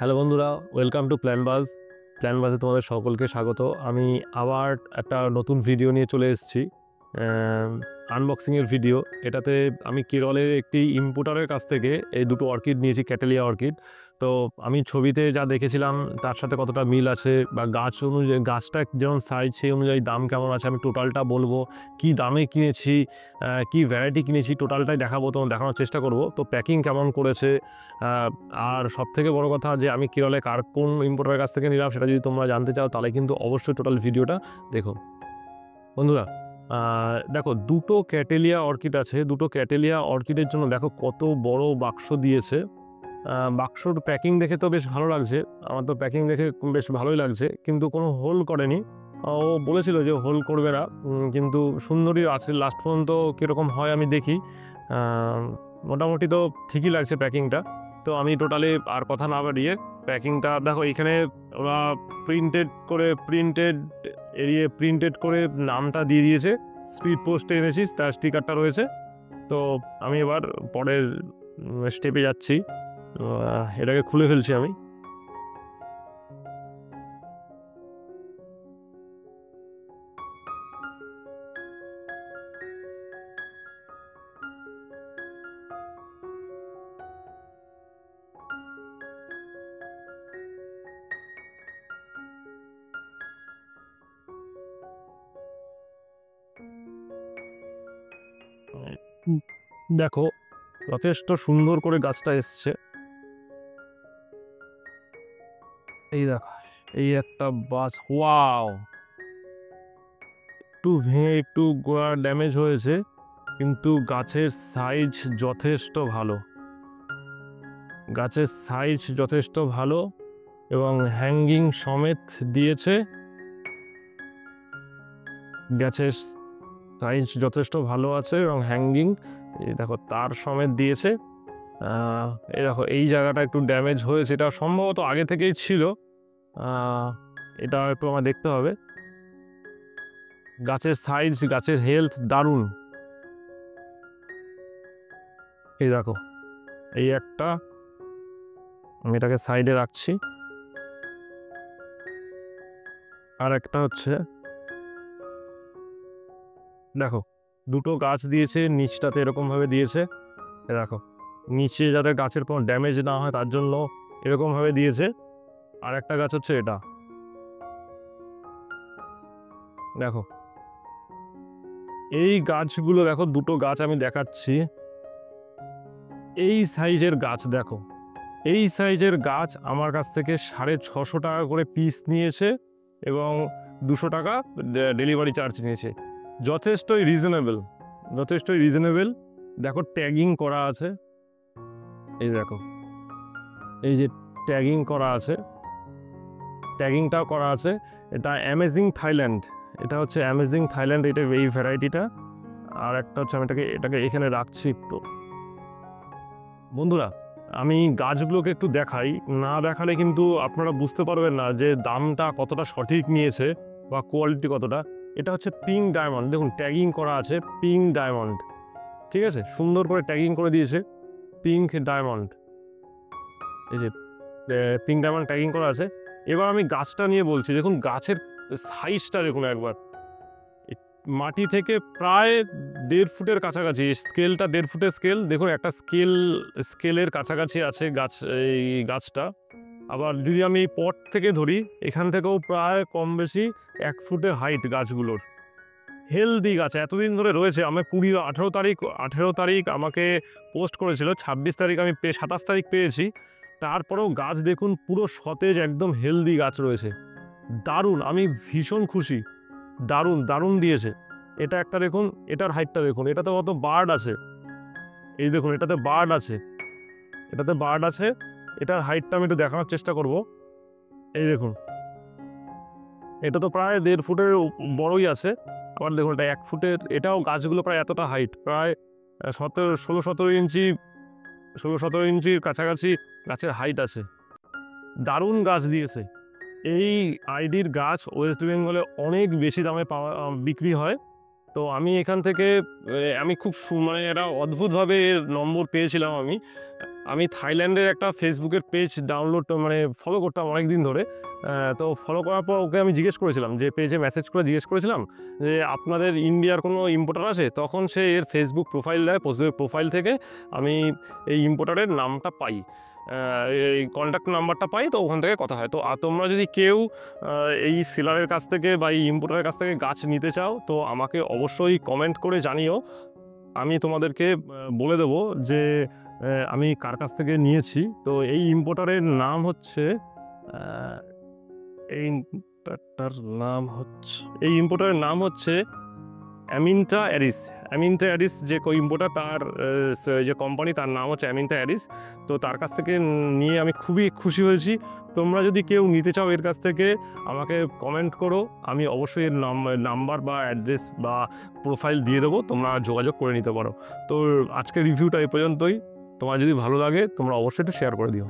Hello বন্ধুরা, welcome to প্ল্যানবাজ। প্ল্যানবাজে তোমাদের সকলকে স্বাগত। আমি আবার একটা নতুন ভিডিও নিয়ে চলে এসেছি, আনবক্সিংয়ের ভিডিও। এটাতে আমি কেরলের একটি ইম্পোর্টারের কাছ থেকে এই দুটো অর্কিড নিয়েছি, ক্যাটেলিয়া অর্কিড। তো আমি ছবিতে যা দেখেছিলাম তার সাথে কতটা মিল আছে বা গাছ অনুযায়ী, গাছটা যেমন সাইজ সেই অনুযায়ী দাম কেমন আছে, আমি টোটালটা বলবো। কি দামে কিনেছি, কি ভ্যারাইটি কিনেছি, টোটালটাই দেখাবো, তোমার দেখানোর চেষ্টা করব। তো প্যাকিং কেমন করেছে, আর সবথেকে বড় কথা যে আমি কেরলে কোন ইম্পোর্টারের কাছ থেকে নিলাম সেটা যদি তোমরা জানতে চাও তাহলে কিন্তু অবশ্যই টোটাল ভিডিওটা দেখো বন্ধুরা। দেখো, দুটো ক্যাটেলিয়া অর্কিড আছে। দুটো ক্যাটেলিয়া অর্কিডের জন্য দেখো কত বড় বাক্স দিয়েছে। বাক্সর প্যাকিং দেখে তো বেশ ভালো লাগছে, আমার তো প্যাকিং দেখে বেশ ভালোই লাগছে, কিন্তু কোনো হোল করেনি। ও বলেছিল যে হোল করবে না, কিন্তু সুন্দরই আছে। লাস্ট পর্যন্ত কীরকম হয় আমি দেখি। মোটামুটি তো ঠিকই লাগছে প্যাকিংটা। তো আমি টোটালি আর কথা না বাড়িয়ে প্যাকিংটা দেখো, এখানে ওরা প্রিন্টেড করে নামটা দিয়ে দিয়েছে। স্পিড পোস্টে এনেছিস, তার স্টিকারটা রয়েছে। তো আমি এবার পরের স্টেপে যাচ্ছি। এটাকে খুলে ফেলছি আমি। দেখো, যথেষ্ট সুন্দর করে গাছটা এসছে। এই দেখো, এই একটা বাস, ওয়াও! একটু ভেঙে একটু গোড়া ড্যামেজ হয়েছে, কিন্তু গাছের সাইজ যথেষ্ট ভালো। গাছের সাইজ যথেষ্ট ভালো এবং হ্যাঙ্গিং সমেত দিয়েছে। গাছের সাইজ যথেষ্ট ভালো আছে এবং হ্যাঙ্গিং, এই দেখো তার সমেত দিয়েছে। এই দেখো, এই জায়গাটা একটু ড্যামেজ হয়েছে, এটা সম্ভবত আগে থেকেই ছিল। এটা একটু আমার দেখতে হবে। গাছের সাইজ, গাছের হেলথ দারুণ। এই দেখো, এই একটা, আমি এটাকে সাইডে রাখছি। আর একটা হচ্ছে, দেখো দুটো গাছ দিয়েছে, নিচটাতে এরকমভাবে দিয়েছে। দেখো, নিচে যাতে গাছের কোনো ড্যামেজ না হয় তার জন্য এরকমভাবে দিয়েছে। আর একটা গাছ হচ্ছে এটা, দেখো এই গাছগুলো দেখো, দুটো গাছ আমি দেখাচ্ছি। এই সাইজের গাছ দেখো, এই সাইজের গাছ আমার কাছ থেকে 650 টাকা করে পিস নিয়েছে এবং 200 টাকা ডেলিভারি চার্জ নিয়েছে। যথেষ্টই রিজনেবল, যথেষ্টই রিজনেবল। দেখো ট্যাগিং করা আছে, এই দেখো, এই যে ট্যাগিং করা আছে, ট্যাগিংটাও করা আছে। এটা অ্যামেজিং থাইল্যান্ড, এটা হচ্ছে অ্যামেজিং থাইল্যান্ড, এটা এই ভ্যারাইটিটা। আর একটা হচ্ছে, আমি এটাকে এখানে রাখছি একটু। বন্ধুরা, আমি গাছগুলোকে একটু দেখাই, না দেখালে কিন্তু আপনারা বুঝতে পারবেন না যে দামটা কতটা সঠিক নিয়েছে বা কোয়ালিটি কতটা। এটা হচ্ছে পিঙ্ক ডায়মন্ড, দেখুন ট্যাগিং করা আছে পিঙ্ক ডায়মন্ড, ঠিক আছে, সুন্দর করে ট্যাগিং করে দিয়েছে পিঙ্ক ডায়মন্ড। এই যে পিঙ্ক ডায়মন্ড ট্যাগিং করা আছে। এবার আমি গাছটা নিয়ে বলছি, দেখুন গাছের সাইজটা দেখুন একবার। মাটি থেকে প্রায় 1.5 ফুটের কাছাকাছি, স্কেলটা 1.5 ফুটের স্কেল, দেখুন একটা স্কেলের কাছাকাছি আছে গাছ, এই গাছটা। আবার যদি আমি পট থেকে ধরি, এখান থেকেও প্রায় কম বেশি 1 ফুটের হাইট গাছগুলোর। হেলদি গাছ, এতদিন ধরে রয়েছে। আমি 18 তারিখ আমাকে পোস্ট করেছিল, 26 তারিখ আমি 27 তারিখ পেয়েছি। তারপরেও গাছ দেখুন পুরো সতেজ, একদম হেলদি গাছ রয়েছে। দারুণ, আমি ভীষণ খুশি, দারুণ দারুণ দিয়েছে। এটা একটা দেখুন, এটার হাইটটা দেখুন, এটাতে কত বার্ড আছে, এই দেখুন এটাতে বার্ড আছে, এটাতে বার্ড আছে। এটার হাইটটা আমি একটু দেখানোর চেষ্টা করব। এই দেখুন, এটা তো প্রায় 1.5 ফুটের বড়ই আছে। আবার দেখুন এটা 1 ফুটের, এটাও গাছগুলো প্রায় এতটা হাইট, প্রায় 16-17 ইঞ্চি, 16-17 ইঞ্চির কাছাকাছি গাছের হাইট আছে। দারুণ গাছ দিয়েছে। এই আইডির গাছ ওয়েস্ট বেঙ্গলে অনেক বেশি দামে বিক্রি হয়। তো আমি এখান থেকে আমি খুব মানে একটা অদ্ভুতভাবে নম্বর পেয়েছিলাম আমি। আমি থাইল্যান্ডের একটা ফেসবুকের পেজ ডাউনলোড মানে ফলো করতাম অনেক দিন ধরে। তো ফলো করার পর ওকে আমি জিজ্ঞেস করেছিলাম, যে পেজে মেসেজ করে জিজ্ঞেস করেছিলাম যে আপনাদের ইন্ডিয়ার কোনো ইম্পোর্টার আছে? তখন সে এর ফেসবুক প্রোফাইল দেয়, প্রোফাইল থেকে আমি এই ইম্পোর্টারের নামটা পাই, এই কন্ট্যাক্ট নাম্বারটা পাই, তো ওখান থেকে কথা হয়। তো তোমরা যদি কেউ এই সেলারের কাছ থেকে বা এই ইম্পোর্টারের কাছ থেকে গাছ নিতে চাও, তো আমাকে অবশ্যই কমেন্ট করে জানিও। আমি তোমাদেরকে বলে দেবো যে আমি কার কাছ থেকে নিয়েছি। তো এই ইম্পোর্টারের নাম হচ্ছে এই ইম্পোর্টারটার নাম হচ্ছে এই ইম্পোর্টারের নাম হচ্ছে অ্যামিনটা অ্যারিস। অ্যামিনটা অ্যারিস যে ইম্পোর্টার, তার যে কোম্পানি, তার নাম হচ্ছে অ্যামিনটা অ্যারিস। তো তার কাছ থেকে নিয়ে আমি খুবই খুশি হয়েছি। তোমরা যদি কেউ নিতে চাও এর কাছ থেকে, আমাকে কমেন্ট করো, আমি অবশ্যই এর নাম্বার বা অ্যাড্রেস বা প্রোফাইল দিয়ে দেবো, তোমরা যোগাযোগ করে নিতে পারো। তো আজকের রিভিউটা এই পর্যন্তই। তোমার যদি ভালো লাগে তোমরা অবশ্যই একটু শেয়ার করে দিও।